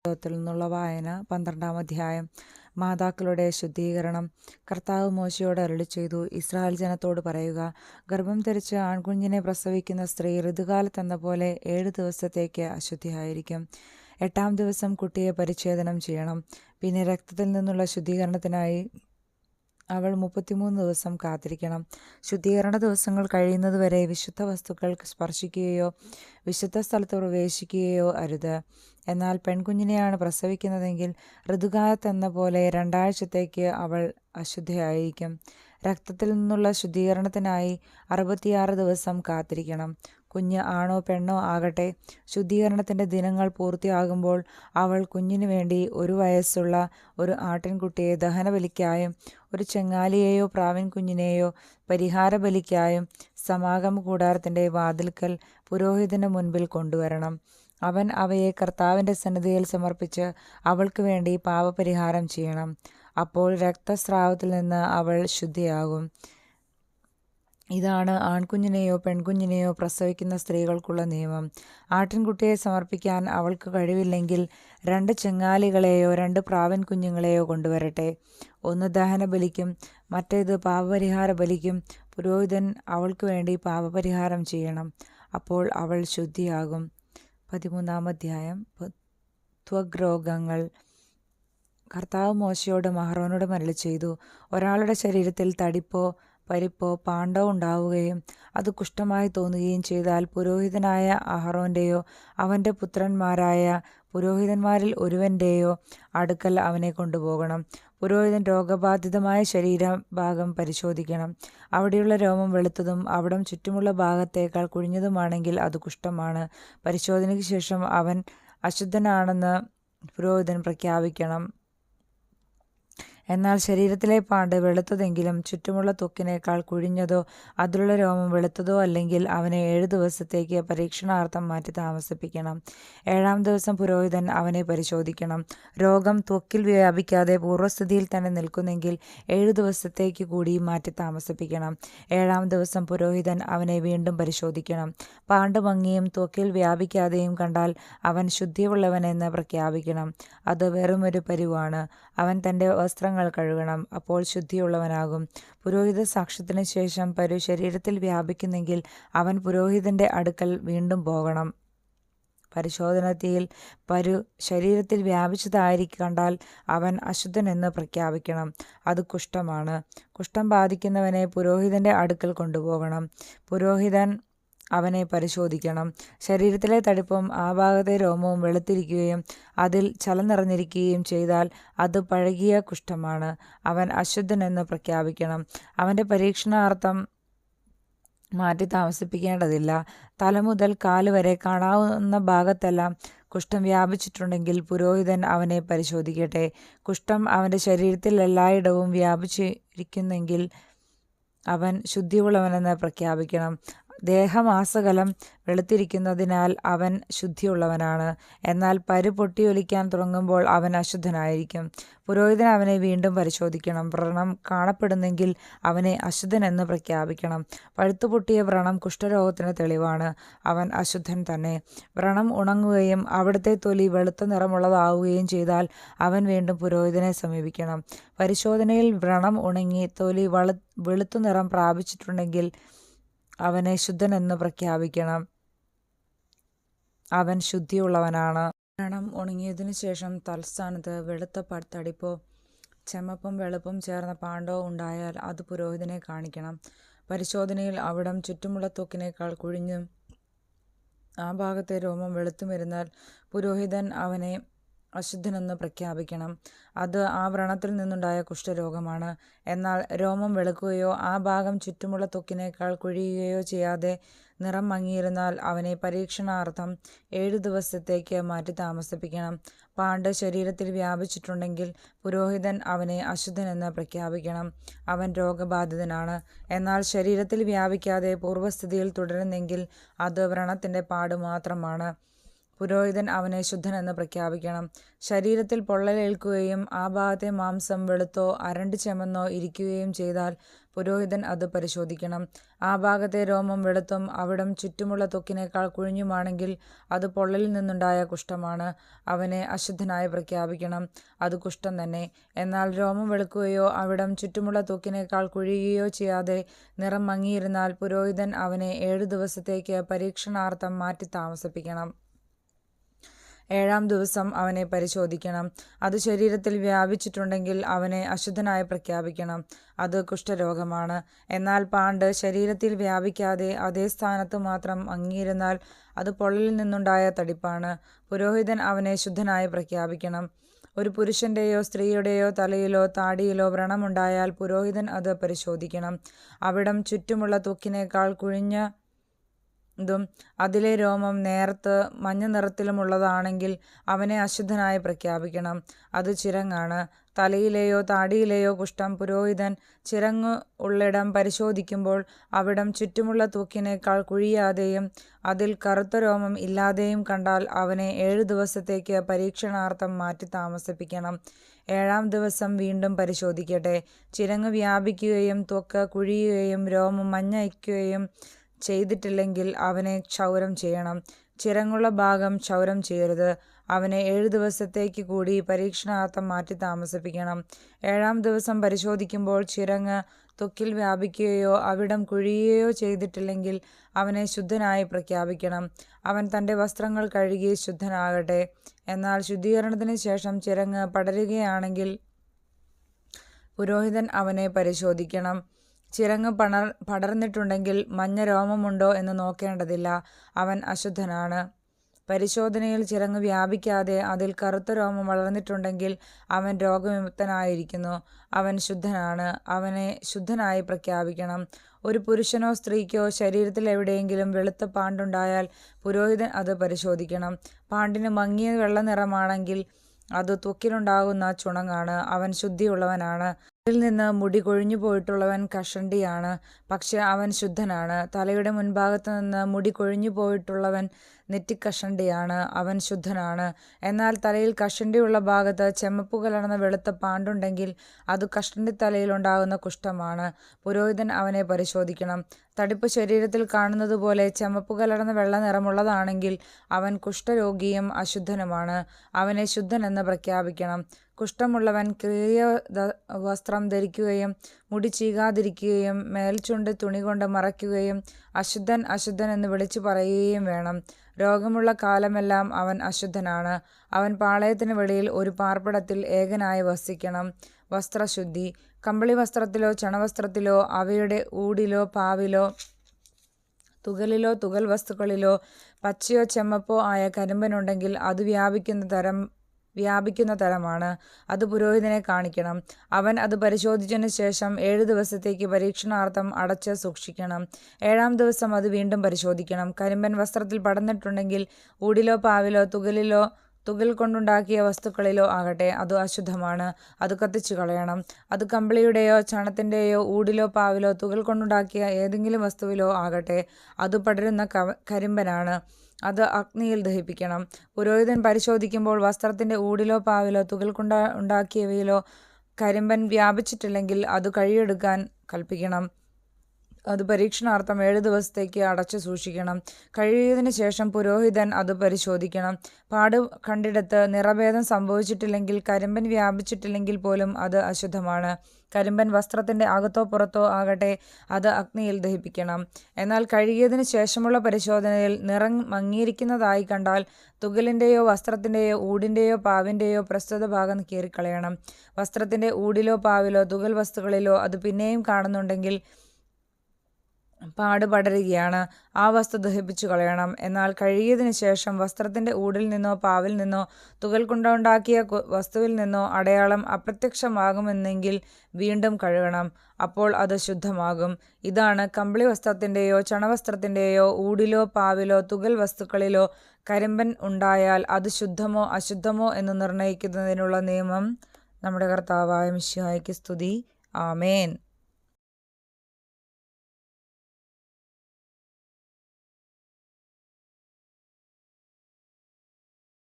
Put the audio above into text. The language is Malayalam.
പുസ്തകത്തിൽ നിന്നുള്ള വായന 12-ാം അധ്യായം. മാതാക്കളുടെ ശുദ്ധീകരണം. കർത്താവ് മോശെയോട് അരുളിച്ചെയ്തു, ഇസ്രായേൽ ജനത്തോട് പറയുക, ഗർഭം ധരിച്ച് ആൺകുഞ്ഞിനെ പ്രസവിക്കുന്ന സ്ത്രീ ഋതുകാലത്തെന്ന പോലെ 7 ദിവസത്തേക്ക് അശുദ്ധിയായിരിക്കും. 8-ാം ദിവസം കുട്ടിയെ പരിച്ഛേദനം ചെയ്യണം. പിന്നെ രക്തത്തിൽ നിന്നുള്ള ശുദ്ധീകരണത്തിനായി അവൾ 33 ദിവസം കാത്തിരിക്കണം. ശുദ്ധീകരണ ദിവസങ്ങൾ കഴിയുന്നതുവരെ വിശുദ്ധ വസ്തുക്കൾ സ്പർശിക്കുകയോ വിശുദ്ധ സ്ഥലത്ത് പ്രവേശിക്കുകയോ അരുത്. എന്നാൽ പെൺകുഞ്ഞിനെയാണ് പ്രസവിക്കുന്നതെങ്കിൽ ഋതുകാലത്തെന്ന പോലെ 2 ആഴ്ചത്തേക്ക് അവൾ അശുദ്ധയായിരിക്കും. രക്തത്തിൽ നിന്നുള്ള ശുദ്ധീകരണത്തിനായി 66 ദിവസം കാത്തിരിക്കണം. കുഞ്ഞ് ആണോ പെണ്ണോ ആകട്ടെ, ശുദ്ധീകരണത്തിൻ്റെ ദിനങ്ങൾ പൂർത്തിയാകുമ്പോൾ അവൾ കുഞ്ഞിനു വേണ്ടി 1 വയസ്സുള്ള ഒരു ആട്ടിൻകുട്ടിയെ ദഹനബലിക്കായും ഒരു ചെങ്ങാലിയെയോ പ്രാവിൻ കുഞ്ഞിനെയോ പരിഹാരബലിക്കായും സമാഗമ കൂടാരത്തിൻ്റെ വാതിൽക്കൽ പുരോഹിതന് മുൻപിൽ കൊണ്ടുവരണം. അവൻ അവയെ കർത്താവിൻ്റെ സന്നിധിയിൽ സമർപ്പിച്ച് അവൾക്ക് വേണ്ടി പാപപരിഹാരം ചെയ്യണം. അപ്പോൾ രക്തസ്രാവത്തിൽ നിന്ന് അവൾ ശുദ്ധിയാകും. ഇതാണ് ആൺകുഞ്ഞിനെയോ പെൺകുഞ്ഞിനെയോ പ്രസവിക്കുന്ന സ്ത്രീകൾക്കുള്ള നിയമം. ആട്ടിൻകുട്ടിയെ സമർപ്പിക്കാൻ അവൾക്ക് കഴിവില്ലെങ്കിൽ 2 ചെങ്ങാലികളെയോ 2 പ്രാവിൻ കുഞ്ഞുങ്ങളെയോ കൊണ്ടുവരട്ടെ. ഒന്ന് ദഹനബലിക്കും മറ്റേത് പാപപരിഹാര ബലിക്കും പുരോഹിതൻ അവൾക്ക് വേണ്ടി പാപപരിഹാരം ചെയ്യണം. അപ്പോൾ അവൾ ശുദ്ധിയാകും. 13-ാം അധ്യായം. ത്വഗ്രോഗങ്ങൾ. കർത്താവ് മോശയോട് അഹരോനോട് അരുളിച്ചെയ്തു, ഒരാളുടെ ശരീരത്തിൽ തടിപ്പോ പരിപ്പോ പാണ്ടോ ഉണ്ടാവുകയും അത് കുഷ്ഠമായി തോന്നുകയും ചെയ്താൽ പുരോഹിതനായ അഹറോൻ്റെയോ അവൻ്റെ പുത്രന്മാരായ പുരോഹിതന്മാരിൽ ഒരുവൻ്റെയോ അടുക്കൽ അവനെ കൊണ്ടുപോകണം. പുരോഹിതൻ രോഗബാധിതമായ ശരീരഭാഗം പരിശോധിക്കണം. അവിടെയുള്ള രോമം വെളുത്തതും അവിടം ചുറ്റുമുള്ള ഭാഗത്തേക്കാൾ കുഴിഞ്ഞതുമാണെങ്കിൽ അത് കുഷ്ഠമാണ്. പരിശോധനയ്ക്ക് ശേഷം അവൻ അശുദ്ധനാണെന്ന് പുരോഹിതൻ പ്രഖ്യാപിക്കണം. എന്നാൽ ശരീരത്തിലെ പാണ്ട് വെളുത്തതെങ്കിലും ചുറ്റുമുള്ള ത്വക്കിനേക്കാൾ കുഴിഞ്ഞതോ അതിലുള്ള രോമം വെളുത്തതോ അല്ലെങ്കിൽ അവനെ 7 ദിവസത്തേക്ക് പരീക്ഷണാർത്ഥം മാറ്റി താമസിപ്പിക്കണം. 7-ാം ദിവസം പുരോഹിതൻ അവനെ പരിശോധിക്കണം. രോഗം ത്വക്കിൽ വ്യാപിക്കാതെ പൂർവ്വസ്ഥിതിയിൽ തന്നെ നിൽക്കുന്നെങ്കിൽ 7 ദിവസത്തേക്ക് കൂടി മാറ്റി താമസിപ്പിക്കണം. 7-ാം ദിവസം പുരോഹിതൻ അവനെ വീണ്ടും പരിശോധിക്കണം. പാണ്ട് മങ്ങിയും ത്വക്കിൽ വ്യാപിക്കാതെയും കണ്ടാൽ അവൻ ശുദ്ധിയുള്ളവനെന്ന് പ്രഖ്യാപിക്കണം. അത് വെറുമൊരു പരുവാണ്. അവൻ തൻ്റെ വസ്ത്രങ്ങൾ കഴുകണം, അപ്പോൾ ശുദ്ധിയുള്ളവനാകും. പുരോഹിത സാക്ഷ്യത്തിന് ശേഷം പരു ശരീരത്തിൽ വ്യാപിക്കുന്നെങ്കിൽ അവൻ പുരോഹിതന്റെ അടുക്കൽ വീണ്ടും പോകണം. പരിശോധനയിൽ പരു ശരീരത്തിൽ വ്യാപിച്ചതായി കണ്ടാൽ അവൻ അശുദ്ധനെന്ന് പ്രഖ്യാപിക്കണം. അത് കുഷ്ഠമാണ്. കുഷ്ഠം ബാധിക്കുന്നവനെ പുരോഹിതന്റെ അടുക്കൽ കൊണ്ടുപോകണം. പുരോഹിതൻ അവനെ പരിശോധിക്കണം. ശരീരത്തിലെ തടിപ്പും ആ ഭാഗത്തെ രോമവും വെളുത്തിരിക്കുകയും അതിൽ ചലം നിറഞ്ഞിരിക്കുകയും ചെയ്താൽ അത് പഴകിയ കുഷ്ഠമാണ്. അവൻ അശുദ്ധനെന്ന് പ്രഖ്യാപിക്കണം. അവൻ്റെ പരീക്ഷണാർത്ഥം മാറ്റി താമസിപ്പിക്കേണ്ടതില്ല. തല മുതൽ കാല് വരെ കാണാവുന്ന ഭാഗത്തെല്ലാം കുഷ്ഠം വ്യാപിച്ചിട്ടുണ്ടെങ്കിൽ പുരോഹിതൻ അവനെ പരിശോധിക്കട്ടെ. കുഷ്ഠം അവൻ്റെ ശരീരത്തിൽ എല്ലായിടവും വ്യാപിച്ചിരിക്കുന്നെങ്കിൽ അവൻ ശുദ്ധിയുള്ളവനെന്ന് പ്രഖ്യാപിക്കണം. ദേഹമാസകലം വെളുത്തിരിക്കുന്നതിനാൽ അവൻ ശുദ്ധിയുള്ളവനാണ്. എന്നാൽ പരു പൊട്ടിയൊലിക്കാൻ തുടങ്ങുമ്പോൾ അവൻ അശുദ്ധനായിരിക്കും. പുരോഹിതൻ അവനെ വീണ്ടും പരിശോധിക്കണം. വ്രണം കാണപ്പെടുന്നെങ്കിൽ അവനെ അശുദ്ധനെന്ന് പ്രഖ്യാപിക്കണം. പഴുത്തുപൊട്ടിയ വ്രണം കുഷ്ഠരോഗത്തിന് തെളിവാണ്. അവൻ അശുദ്ധൻ തന്നെ. വ്രണം ഉണങ്ങുകയും അവിടുത്തെ തൊലി വെളുത്ത നിറമുള്ളതാവുകയും ചെയ്താൽ അവൻ വീണ്ടും പുരോഹിതനെ സമീപിക്കണം. പരിശോധനയിൽ വ്രണം ഉണങ്ങി തൊലി വെളുത്തു നിറം പ്രാപിച്ചിട്ടുണ്ടെങ്കിൽ അവനെ ശുദ്ധനെന്ന് പ്രഖ്യാപിക്കണം. അവൻ ശുദ്ധിയുള്ളവനാണ്. വ്രണം ഉണങ്ങിയതിനു ശേഷം തൽസ്ഥാനത്ത് വെളുത്ത തടിപ്പോ ചെമപ്പും വെളുപ്പും ചേർന്ന പാണ്ടോ ഉണ്ടായാൽ അത് പുരോഹിതനെ കാണിക്കണം. പരിശോധനയിൽ അവിടം ചുറ്റുമുള്ള ത്വക്കിനേക്കാൾ കുഴിഞ്ഞും ആ ഭാഗത്തെ രോമം വെളുത്തുമിരുന്നാൽ പുരോഹിതൻ അവനെ അശുദ്ധനെന്ന് പ്രഖ്യാപിക്കണം. അത് ആ വ്രണത്തിൽ നിന്നുണ്ടായ കുഷ്ഠരോഗമാണ്. എന്നാൽ രോമം വെളുക്കുകയോ ആ ഭാഗം ചുറ്റുമുള്ള ത്വക്കിനേക്കാൾ കുഴിയുകയോ ചെയ്യാതെ നിറം മങ്ങിയിരുന്നാൽ അവനെ പരീക്ഷണാർത്ഥം 7 ദിവസത്തേക്ക് മാറ്റി താമസിപ്പിക്കണം. പാണ്ട് ശരീരത്തിൽ വ്യാപിച്ചിട്ടുണ്ടെങ്കിൽ പുരോഹിതൻ അവനെ അശുദ്ധനെന്ന് പ്രഖ്യാപിക്കണം. അവൻ രോഗബാധിതനാണ്. എന്നാൽ ശരീരത്തിൽ വ്യാപിക്കാതെ പൂർവ്വസ്ഥിതിയിൽ തുടരുന്നെങ്കിൽ അത് വ്രണത്തിൻ്റെ പാട് മാത്രമാണ്. പുരോഹിതൻ അവനെ ശുദ്ധനെന്ന് പ്രഖ്യാപിക്കണം. ശരീരത്തിൽ പൊള്ളലേൽക്കുകയും ആ ഭാഗത്തെ മാംസം വെളുത്തോ അരണ്ട് ചെമന്നോ ഇരിക്കുകയും ചെയ്താൽ പുരോഹിതൻ അത് പരിശോധിക്കണം. ആ ഭാഗത്തെ രോമം വെളുത്തും അവിടം ചുറ്റുമുള്ള ത്വക്കിനേക്കാൾ കുഴിഞ്ഞുമാണെങ്കിൽ അത് പൊള്ളലിൽ നിന്നുണ്ടായ കുഷ്ഠമാണ്. അവനെ അശുദ്ധനായി പ്രഖ്യാപിക്കണം. അത് കുഷ്ഠം തന്നെ. എന്നാൽ രോമം വെളുക്കുകയോ അവിടം ചുറ്റുമുള്ള ത്വക്കിനേക്കാൾ കുഴിയുകയോ ചെയ്യാതെ നിറം മങ്ങിയിരുന്നാൽ പുരോഹിതൻ അവനെ 7 ദിവസത്തേക്ക് പരീക്ഷണാർത്ഥം മാറ്റി താമസിപ്പിക്കണം. 7-ാം ദിവസം അവനെ പരിശോധിക്കണം. അത് ശരീരത്തിൽ വ്യാപിച്ചിട്ടുണ്ടെങ്കിൽ അവനെ അശുദ്ധനായി പ്രഖ്യാപിക്കണം. അത് കുഷ്ഠരോഗമാണ്. എന്നാൽ പാണ്ട് ശരീരത്തിൽ വ്യാപിക്കാതെ അതേ സ്ഥാനത്ത് മാത്രം മങ്ങിയിരുന്നാൽ അത് പൊള്ളലിൽ നിന്നുണ്ടായ തടിപ്പാണ്. പുരോഹിതൻ അവനെ ശുദ്ധനായി പ്രഖ്യാപിക്കണം. ഒരു പുരുഷന്റെയോ സ്ത്രീയുടെയോ തലയിലോ താടിയിലോ വ്രണമുണ്ടായാൽ പുരോഹിതൻ അത് പരിശോധിക്കണം. അവിടം ചുറ്റുമുള്ള ത്വക്കിനേക്കാൾ കുഴിഞ്ഞതും അതിലെ രോമം നേർത്ത് മഞ്ഞ നിറത്തിലുമുള്ളതാണെങ്കിൽ അവനെ അശുദ്ധനായി പ്രഖ്യാപിക്കണം. അത് ചിരങ്ങാണ്. തലയിലെയോ താടിയിലെയോ കുഷ്ഠം പുരോഹിതൻ ചിരങ്ങ് ഉള്ളിടം പരിശോധിക്കുമ്പോൾ അവിടം ചുറ്റുമുള്ള ത്വക്കിനേക്കാൾ കുഴിയാതെയും അതിൽ കറുത്ത രോമം ഇല്ലാതെയും കണ്ടാൽ അവനെ 7 ദിവസത്തേക്ക് പരീക്ഷണാർത്ഥം മാറ്റി താമസിപ്പിക്കണം. 7-ാം ദിവസം വീണ്ടും പരിശോധിക്കട്ടെ. ചിരങ്ങ് വ്യാപിക്കുകയും ത്വക്ക് കുഴിയുകയും രോമം മഞ്ഞയ്ക്കുകയും ചെയ്തിട്ടില്ലെങ്കിൽ അവനെ ക്ഷൗരം ചെയ്യണം. ചിരങ്ങുള്ള ഭാഗം ക്ഷൗരം ചെയ്യരുത്. അവനെ 7 ദിവസത്തേക്ക് കൂടി പരീക്ഷണാർത്ഥം മാറ്റി താമസിപ്പിക്കണം. 7-ാം ദിവസം പരിശോധിക്കുമ്പോൾ ചിരങ്ങ് ത്വക്കിൽ വ്യാപിക്കുകയോ അവിടം കുഴിയുകയോ ചെയ്തിട്ടില്ലെങ്കിൽ അവനെ ശുദ്ധനായി പ്രഖ്യാപിക്കണം. അവൻ തൻ്റെ വസ്ത്രങ്ങൾ കഴുകി ശുദ്ധനാകട്ടെ. എന്നാൽ ശുദ്ധീകരണത്തിന് ശേഷം ചിരങ്ങ് പടരുകയാണെങ്കിൽ പുരോഹിതൻ അവനെ പരിശോധിക്കണം. ചിരങ്ങ് പടർന്നിട്ടുണ്ടെങ്കിൽ മഞ്ഞ രോമമുണ്ടോ എന്ന് നോക്കേണ്ടതില്ല. അവൻ അശുദ്ധനാണ്. പരിശോധനയിൽ ചിരങ്ങ് വ്യാപിക്കാതെ അതിൽ കറുത്ത രോമം വളർന്നിട്ടുണ്ടെങ്കിൽ അവൻ രോഗവിമുക്തനായിരിക്കുന്നു. അവൻ ശുദ്ധനാണ്. അവനെ ശുദ്ധനായി പ്രഖ്യാപിക്കണം. ഒരു പുരുഷനോ സ്ത്രീക്കോ ശരീരത്തിൽ എവിടെയെങ്കിലും വെളുത്ത പാണ്ടുണ്ടായാൽ പുരോഹിതൻ അത് പരിശോധിക്കണം. പാണ്ടിന് മങ്ങിയ വെള്ള നിറമാണെങ്കിൽ അത് ത്വക്കിലുണ്ടാകുന്ന ചുണങ്ങാണ്. അവൻ ശുദ്ധിയുള്ളവനാണ്. അതിൽ നിന്ന് മുടി കൊഴിഞ്ഞു പോയിട്ടുള്ളവൻ കഷണ്ടിയാണ്, പക്ഷെ അവൻ ശുദ്ധനാണ്. തലയുടെ മുൻഭാഗത്ത് നിന്ന് മുടി കൊഴിഞ്ഞു പോയിട്ടുള്ളവൻ നെറ്റിക്കഷണ്ടിയാണ്, അവൻ ശുദ്ധനാണ്. എന്നാൽ തലയിൽ കഷണ്ടിയുള്ള ഭാഗത്ത് ചെമ്മപ്പു കലർന്ന വെളുത്ത പാണ്ടുണ്ടെങ്കിൽ അത് കഷണ്ടി തലയിലുണ്ടാകുന്ന കുഷ്ഠമാണ്. പുരോഹിതൻ അവനെ പരിശോധിക്കണം. തടിപ്പ് ശരീരത്തിൽ കാണുന്നത് പോലെ ചെമ്മപ്പു കലർന്ന വെള്ള നിറമുള്ളതാണെങ്കിൽ അവൻ കുഷ്ഠരോഗിയും അശുദ്ധനുമാണ്. അവനെ ശുദ്ധനെന്ന് പ്രഖ്യാപിക്കണം. കുഷ്ഠമുള്ളവൻ കീറിയ വസ്ത്രം ധരിക്കുകയും മുടി ചീകാതിരിക്കുകയും മേൽചുണ്ട് തുണി കൊണ്ട് മറയ്ക്കുകയും അശുദ്ധൻ അശുദ്ധൻ എന്ന് വിളിച്ചു പറയുകയും വേണം. രോഗമുള്ള കാലമെല്ലാം അവൻ അശുദ്ധനാണ്. അവൻ പാളയത്തിന് വെളിയിൽ ഒരു പാർപ്പിടത്തിൽ ഏകനായി വസിക്കണം. വസ്ത്രശുദ്ധി. കമ്പിളി വസ്ത്രത്തിലോ ചണവസ്ത്രത്തിലോ അവയുടെ ഊടിലോ പാവിലോ തുകലിലോ തുകൽ വസ്തുക്കളിലോ പച്ചയോ ചെമ്മപ്പോ ആയ കരിമ്പനുണ്ടെങ്കിൽ അത് വ്യാപിക്കുന്ന തരമാണ്. അത് പുരോഹിതനെ കാണിക്കണം. അവൻ അത് പരിശോധിച്ചതിനു ശേഷം 7 ദിവസത്തേക്ക് പരീക്ഷണാർത്ഥം അടച്ച് സൂക്ഷിക്കണം. 7-ാം ദിവസം അത് വീണ്ടും പരിശോധിക്കണം. കരിമ്പൻ വസ്ത്രത്തിൽ പടർന്നിട്ടുണ്ടെങ്കിൽ ഊടിലോ പാവിലോ തുകൽ കൊണ്ടുണ്ടാക്കിയ വസ്തുക്കളിലോ ആകട്ടെ അത് അശുദ്ധമാണ്. അത് കത്തിച്ചു കളയണം. അത് കമ്പിളിയുടെയോ ചണത്തിൻ്റെയോ ഊടിലോ പാവിലോ തുകൽ കൊണ്ടുണ്ടാക്കിയ ഏതെങ്കിലും വസ്തുവിലോ ആകട്ടെ അത് പടരുന്ന കരിമ്പനാണ്. അത് അഗ്നിയിൽ ദഹിപ്പിക്കണം. പുരോഹിതൻ പരിശോധിക്കുമ്പോൾ വസ്ത്രത്തിൻ്റെ ഊടിലോ പാവിലോ തുകൽ ഉണ്ടാക്കിയവയിലോ കരിമ്പൻ വ്യാപിച്ചിട്ടില്ലെങ്കിൽ അത് കഴുകിയെടുക്കാൻ കൽപ്പിക്കണം. അത് പരീക്ഷണാർത്ഥം 7 ദിവസത്തേക്ക് അടച്ചു സൂക്ഷിക്കണം. കഴുകിയതിന് ശേഷം പുരോഹിതൻ അത് പരിശോധിക്കണം. പാട് കണ്ടിടത്ത് നിറഭേദം സംഭവിച്ചിട്ടില്ലെങ്കിൽ കരിമ്പൻ വ്യാപിച്ചിട്ടില്ലെങ്കിൽ പോലും അത് അശുദ്ധമാണ്. കരിമ്പൻ വസ്ത്രത്തിൻ്റെ അകത്തോ പുറത്തോ ആകട്ടെ അത് അഗ്നിയിൽ ദഹിപ്പിക്കണം. എന്നാൽ കഴുകിയതിന് ശേഷമുള്ള പരിശോധനയിൽ നിറം മങ്ങിയിരിക്കുന്നതായി കണ്ടാൽ തുകലിൻ്റെയോ വസ്ത്രത്തിൻ്റെയോ ഊടിൻ്റെയോ പാവിൻ്റെയോ പ്രസ്തുത ഭാഗം കീറിക്കളയണം. വസ്ത്രത്തിൻ്റെ ഊടിലോ പാവിലോ തുകൽ വസ്തുക്കളിലോ അത് പിന്നെയും കാണുന്നുണ്ടെങ്കിൽ പാട് പടരുകയാണ്. ആ വസ്തു ദഹിപ്പിച്ചു കളയണം. എന്നാൽ കഴുകിയതിന് ശേഷം വസ്ത്രത്തിൻ്റെ ഊടിൽ നിന്നോ പാവിൽ നിന്നോ തുകൽ കൊണ്ടുണ്ടാക്കിയ വസ്തുവിൽ നിന്നോ അടയാളം അപ്രത്യക്ഷമാകുമെന്നെങ്കിൽ വീണ്ടും കഴുകണം. അപ്പോൾ അത് ശുദ്ധമാകും. ഇതാണ് കമ്പിളി വസ്ത്രത്തിൻ്റെയോ ചണവസ്ത്രത്തിൻ്റെയോ ഊടിലോ പാവിലോ തുകൽ വസ്തുക്കളിലോ കരിമ്പൻ ഉണ്ടായാൽ അത് ശുദ്ധമോ അശുദ്ധമോ എന്ന് നിർണയിക്കുന്നതിനുള്ള നിയമം. നമ്മുടെ കർത്താവായ മിശിഹായ്ക്ക് സ്തുതി. ആമേൻ.